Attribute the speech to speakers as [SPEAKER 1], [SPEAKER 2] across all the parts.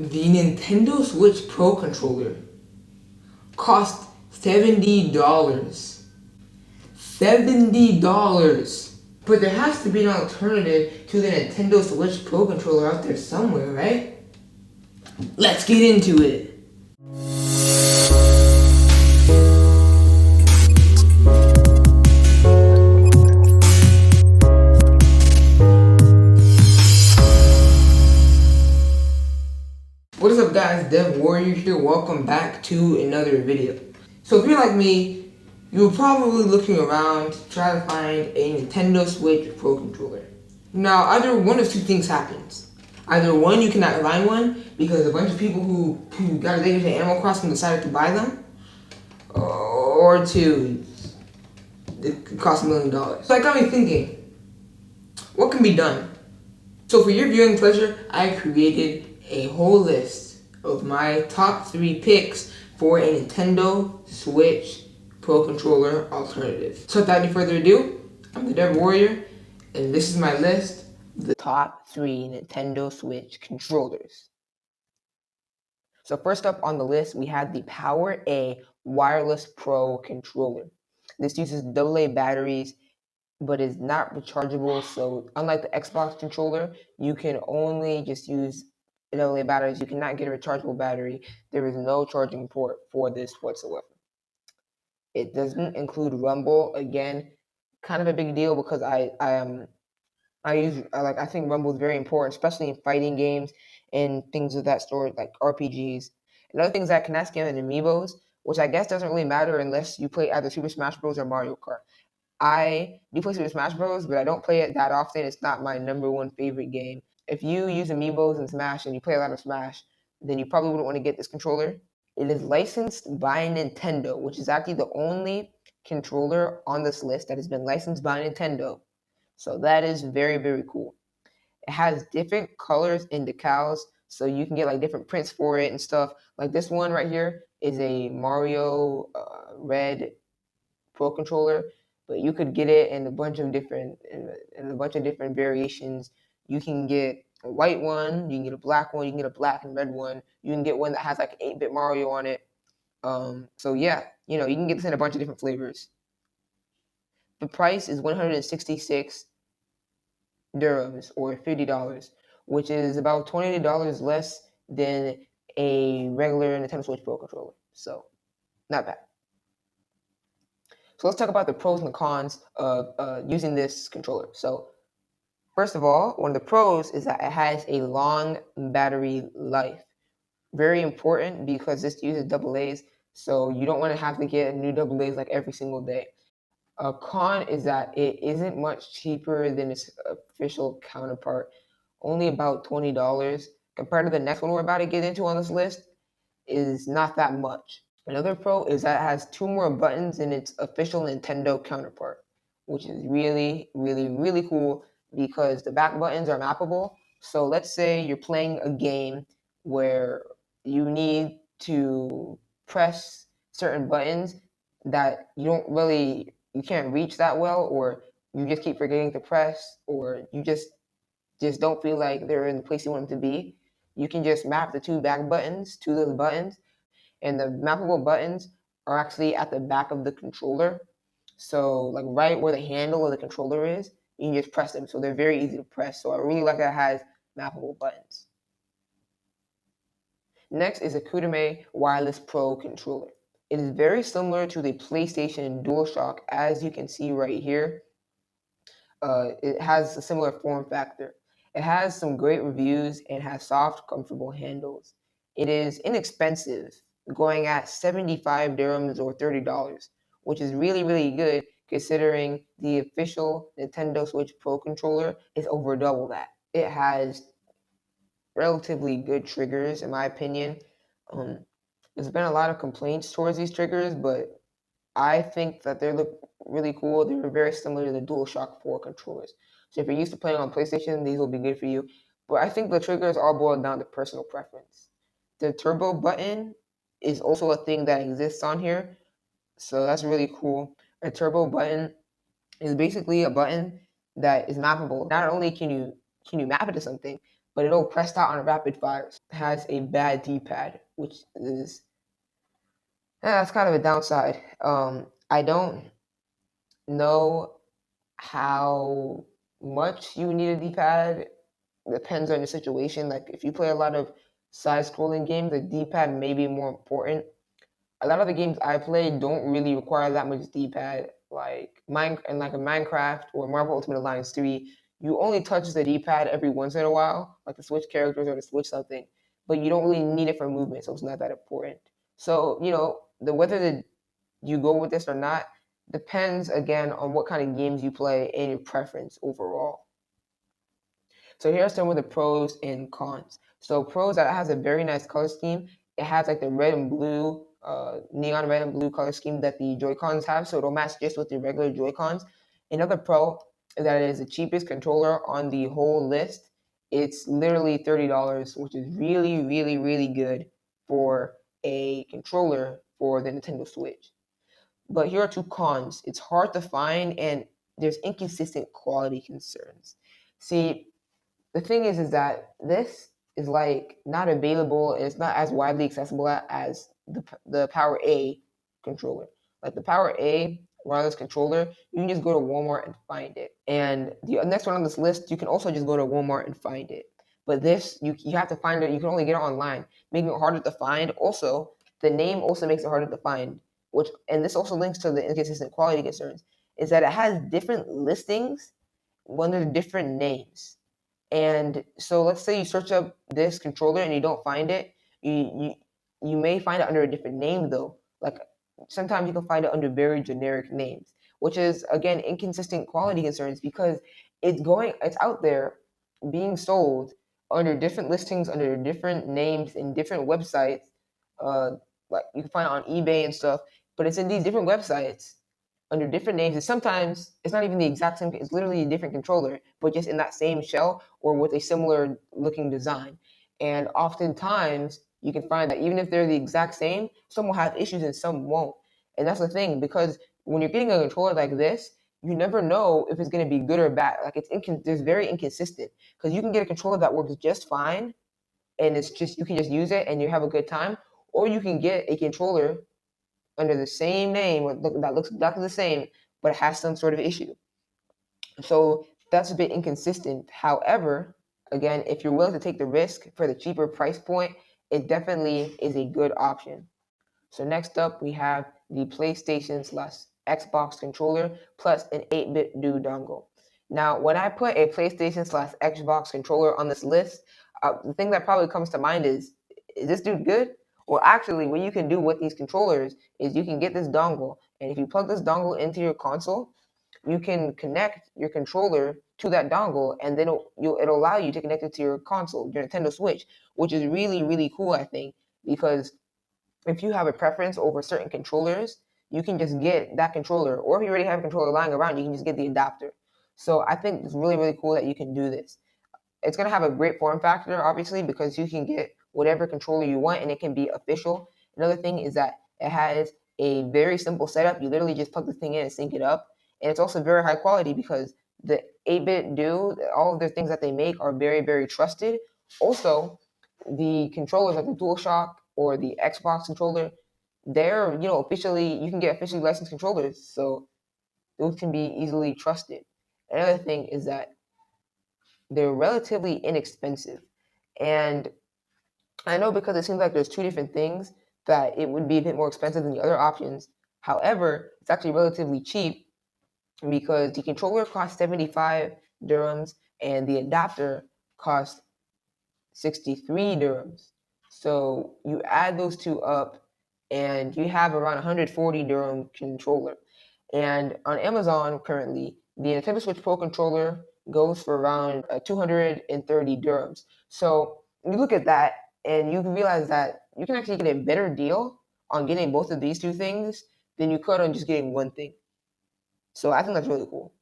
[SPEAKER 1] The Nintendo Switch Pro controller cost $70. $70! But there has to be an alternative to the Nintendo Switch Pro controller out there somewhere, right? Let's get into it! What is up guys, Dev Warrior here, welcome back to another video. So if you're like me, you're probably looking around to try to find a Nintendo Switch Pro controller. Now either one of two things happens. Either one, you cannot find one because a bunch of people who got addicted to Animal Crossing decided to buy them. Or two, it could cost $1 million. So that got me thinking, what can be done? So for your viewing pleasure, I created a whole list of my top 3 picks for a Nintendo Switch Pro Controller alternative. So without any further ado, I'm the Dev Warrior, and this is my list of the top 3 Nintendo Switch controllers. So first up on the list, we have the Power A Wireless Pro Controller. This uses AA batteries, but is not rechargeable. So unlike the Xbox controller, you can only just use AA batteries. You cannot get a rechargeable battery. There is no charging port for this whatsoever. It doesn't include Rumble. Again, kind of a big deal because I think Rumble is very important, especially in fighting games and things of that sort, like RPGs. Another thing is that it cannot scan the amiibos, which I guess doesn't really matter unless you play either Super Smash Bros. Or Mario Kart. I do play Super Smash Bros., but I don't play it that often. It's not my #1 favorite game. If you use amiibos in Smash and you play a lot of Smash, then you probably wouldn't want to get this controller. It is licensed by Nintendo, which is actually the only controller on this list that has been licensed by Nintendo. So that is very, very cool. It has different colors and decals, so you can get like different prints for it and stuff. Like this one right here is a Mario red Pro controller, but you could get it in a bunch of different variations. You can get a white one, you can get a black one, you can get a black and red one. You can get one that has like 8-bit Mario on it. So yeah, you can get this in a bunch of different flavors. The price is 166 dirhams or $50, which is about $20 less than a regular Nintendo Switch Pro controller. So not bad. So let's talk about the pros and the cons of using this controller. So first of all, one of the pros is that it has a long battery life. Very important because this uses AA's, so you don't want to have to get new AA's like every single day. A con is that it isn't much cheaper than its official counterpart, only about $20. Compared to the next one we're about to get into on this list, is not that much. Another pro is that it has 2 more buttons than its official Nintendo counterpart, which is really, really, really cool because the back buttons are mappable. So let's say you're playing a game where you need to press certain buttons that you can't reach that well, or you just keep forgetting to press, or you just don't feel like they're in the place you want them to be. You can just map the 2 back buttons to those buttons. And the mappable buttons are actually at the back of the controller. So like right where the handle of the controller is, you can just press them. So they're very easy to press. So I really like that it has mappable buttons. Next is a KUTIME Wireless Pro controller. It is very similar to the PlayStation DualShock, as you can see right here. It has a similar form factor. It has some great reviews and has soft, comfortable handles. It is inexpensive, going at 75 dirhams or $30, which is really, really good considering the official Nintendo Switch Pro controller is over double that. It has relatively good triggers, in my opinion. There's been a lot of complaints towards these triggers, but I think that they look really cool. They're very similar to the DualShock 4 controllers. So if you're used to playing on PlayStation, these will be good for you. But I think the triggers all boil down to personal preference. The turbo button is also a thing that exists on here, so that's really cool. A turbo button is basically a button that is mappable. Not only can you map it to something, but it'll press out on rapid fire. It has a bad D-pad, which is that's kind of a downside. I don't know how much you need a D-pad. Depends on the situation. Like if you play a lot of side-scrolling games, the D-pad may be more important. A lot of the games I play don't really require that much D-pad. Like like a Minecraft or Marvel Ultimate Alliance 3, you only touch the D-pad every once in a while, like to switch characters or to switch something, but you don't really need it for movement, so it's not that important. So the whether you go with this or not depends again on what kind of games you play and your preference overall. So here are some of the pros and cons. So pros, that it has a very nice color scheme. It has like the red and blue, neon red and blue color scheme that the Joy-Cons have, so it'll match just with the regular Joy-Cons. Another pro is that it is the cheapest controller on the whole list. It's literally $30, which is really, really, really good for a controller for the Nintendo Switch. But here are two cons. It's hard to find and there's inconsistent quality concerns. See, the thing is that this is like not available and it's not as widely accessible as the Power A controller. Like the Power A wireless controller, you can just go to Walmart and find it. And the next one on this list, you can also just go to Walmart and find it. But this, you have to find it. You can only get it online, making it harder to find. Also, the name also makes it harder to find. And this also links to the inconsistent quality concerns. Is that it has different listings under different names. And so let's say you search up this controller and you don't find it. You may find it under a different name though. Like sometimes you can find it under very generic names, which is again inconsistent quality concerns because it's out there being sold under different listings, under different names in different websites. Like you can find it on eBay and stuff, but it's in these different websites under different names, and sometimes it's not even the exact same. It's literally a different controller, but just in that same shell or with a similar looking design. And oftentimes, you can find that even if they're the exact same, some will have issues and some won't. And that's the thing because when you're getting a controller like this, you never know if it's going to be good or bad. Like it's very inconsistent because you can get a controller that works just fine, and it's just you can just use it and you have a good time, or you can get a controller under the same name that looks exactly the same, but it has some sort of issue. So that's a bit inconsistent. However, again, if you're willing to take the risk for the cheaper price point, it definitely is a good option. So next up, we have the PlayStation / Xbox controller plus an 8-bit do dongle. Now, when I put a PlayStation / Xbox controller on this list, the thing that probably comes to mind is this dude good? Well, actually, what you can do with these controllers is you can get this dongle, and if you plug this dongle into your console, you can connect your controller to that dongle, and then it'll allow you to connect it to your console, your Nintendo Switch, which is really, really cool, I think, because if you have a preference over certain controllers, you can just get that controller, or if you already have a controller lying around, you can just get the adapter. So I think it's really, really cool that you can do this. It's going to have a great form factor, obviously, because you can get whatever controller you want and it can be official. Another thing is that it has a very simple setup. You literally just plug the thing in and sync it up. And it's also very high quality because the 8-bit do, all of the things that they make are very, very trusted. Also, the controllers like the DualShock or the Xbox controller, they're, officially, you can get officially licensed controllers. So those can be easily trusted. Another thing is that they're relatively inexpensive. And I know because it seems like there's two different things that it would be a bit more expensive than the other options. However, it's actually relatively cheap because the controller costs 75 dirhams and the adapter costs 63 dirhams. So you add those two up and you have around 140 dirham controller. And on Amazon currently, the Nintendo Switch Pro controller goes for around 230 dirhams. So you look at that and you can realize that you can actually get a better deal on getting both of these two things than you could on just getting one thing. So I think that's really cool.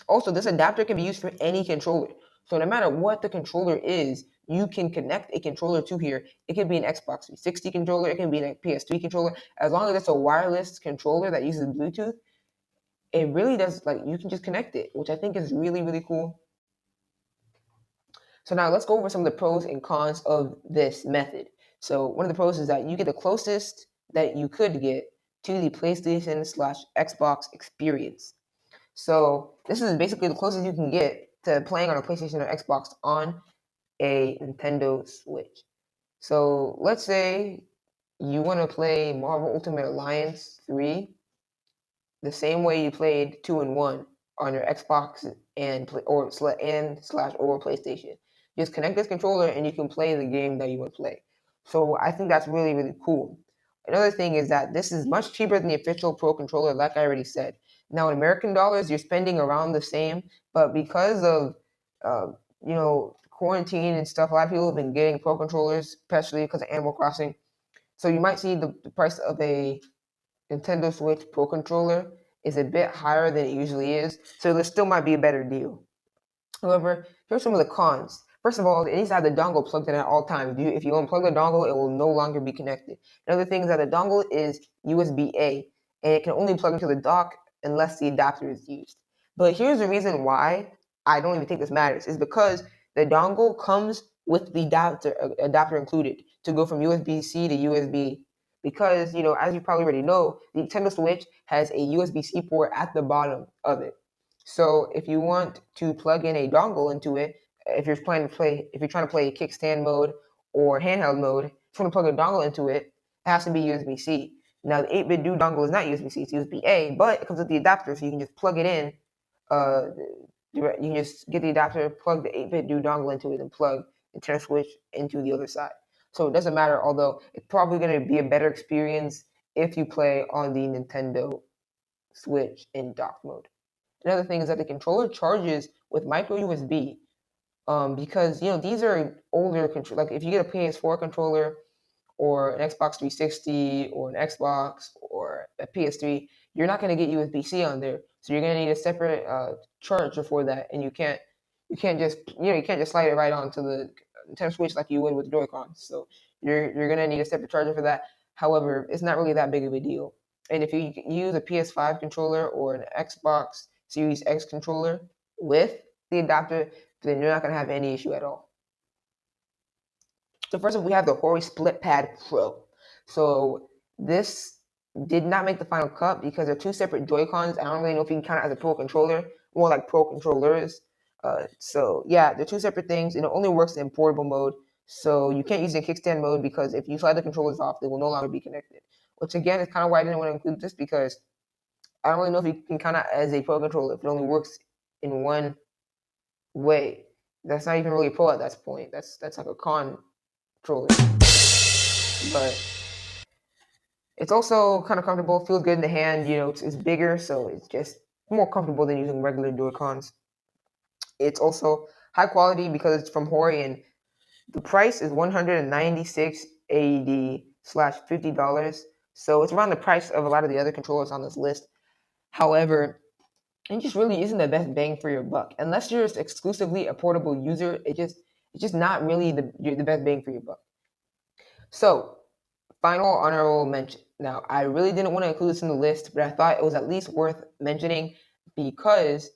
[SPEAKER 1] Also, this adapter can be used for any controller. So no matter what the controller is, you can connect a controller to here. It can be an Xbox 360 controller. It can be a PS3 controller. As long as it's a wireless controller that uses Bluetooth, it really does, like, you can just connect it, which I think is really, really cool. So now let's go over some of the pros and cons of this method. So one of the pros is that you get the closest that you could get to the PlayStation/Xbox experience. So this is basically the closest you can get to playing on a PlayStation or Xbox on a Nintendo Switch. So let's say you want to play Marvel Ultimate Alliance 3 the same way you played 2 and 1 on your Xbox and/or PlayStation. Just connect this controller and you can play the game that you want to play. So I think that's really, really cool. Another thing is that this is much cheaper than the official Pro controller, like I already said. Now in American dollars, you're spending around the same, but because of quarantine and stuff, a lot of people have been getting Pro controllers, especially because of Animal Crossing. So you might see the price of a Nintendo Switch Pro controller is a bit higher than it usually is, so there still might be a better deal. However, here's some of the cons. First of all, it needs to have the dongle plugged in at all times. If you unplug the dongle, it will no longer be connected. Another thing is that the dongle is USB-A, and it can only plug into the dock unless the adapter is used. But here's the reason why I don't even think this matters, is because the dongle comes with the adapter included to go from USB-C to USB. Because, as you probably already know, the Nintendo Switch has a USB-C port at the bottom of it. So if you want to plug in a dongle into it, if you're trying to play kickstand mode or handheld mode, if you want to plug a dongle into it, it has to be USB-C. Now the 8-bit do dongle is not USB-C, it's USB-A, but it comes with the adapter, so you can just plug it in. You can just get the adapter, plug the 8-bit do dongle into it, and plug the Nintendo Switch into the other side. So it doesn't matter, although it's probably going to be a better experience if you play on the Nintendo Switch in dock mode. Another thing is that the controller charges with micro USB, because these are older control. Like if you get a PS4 controller or an Xbox 360 or an Xbox or a PS3, you're not going to get USB-C on there, so you're going to need a separate charger for that, and you can't just slide it right onto the Nintendo Switch like you would with Joy-Cons. So you're going to need a separate charger for that. However, it's not really that big of a deal. And if you use a PS5 controller or an Xbox Series X controller with the adapter, then you're not going to have any issue at all. So first of all, we have the Hori Splitpad Pro. So this did not make the final cut because they're two separate Joy-Cons. I don't really know if you can count it as a Pro controller, more like Pro controllers. So yeah, they're two separate things, and it only works in portable mode. So you can't use it in kickstand mode because if you slide the controllers off, they will no longer be connected. Which again is kind of why I didn't want to include this, because I don't really know if you can count it as a Pro controller if it only works in one way. That's not even really a Pro at that point. That's like a con controller. But it's also kind of comfortable, feels good in the hand. It's bigger, so it's just more comfortable than using regular Joy-Cons. It's also high quality because it's from Hori, and the price is $196 AED/$50. So it's around the price of a lot of the other controllers on this list. However, it just really isn't the best bang for your buck. Unless you're exclusively a portable user, it's just not really the best bang for your buck. So, final honorable mention. Now, I really didn't want to include this in the list, but I thought it was at least worth mentioning because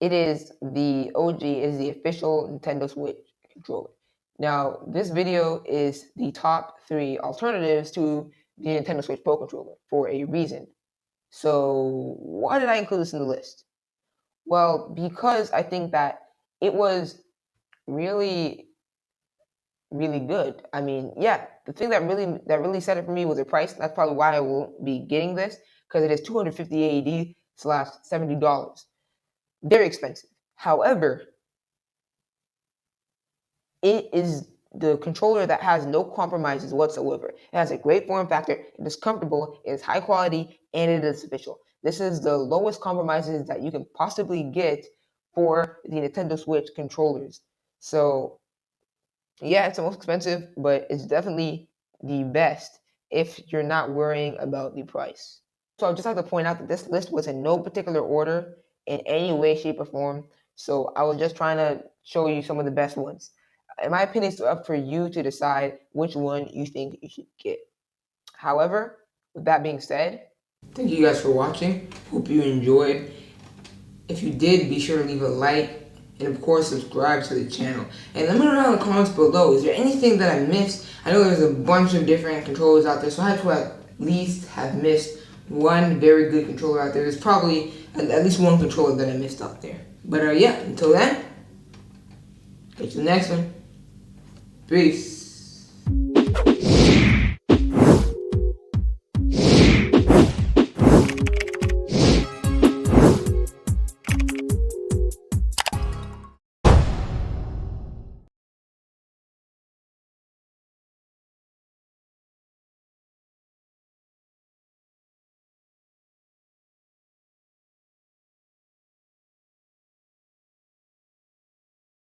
[SPEAKER 1] it is the OG, is the official Nintendo Switch controller. Now, this video is the top 3 alternatives to the Nintendo Switch Pro controller for a reason. So, why did I include this in the list? Well, because I think that it was really, really good. I mean, yeah, the thing that really set it for me was the price. That's probably why I won't be getting this, because it is $250 AED/$70. Very expensive. However, it is the controller that has no compromises whatsoever. It has a great form factor, it is comfortable, it is high quality, and it is official. This is the lowest compromises that you can possibly get for the Nintendo Switch controllers. So yeah, it's the most expensive, but it's definitely the best if you're not worrying about the price. So I'd just like to point out that this list was in no particular order in any way, shape, or form. So I was just trying to show you some of the best ones. In my opinion, it's up for you to decide which one you think you should get. However, with that being said, thank you guys for watching. Hope you enjoyed. If you did, be sure to leave a like and of course subscribe to the channel. And let me know down in the comments below, is there anything that I missed? I know there's a bunch of different controllers out there, so I had to at least have missed one very good controller out there. There's probably at least one controller that I missed out there. But yeah, until then, catch you in the next one. Peace.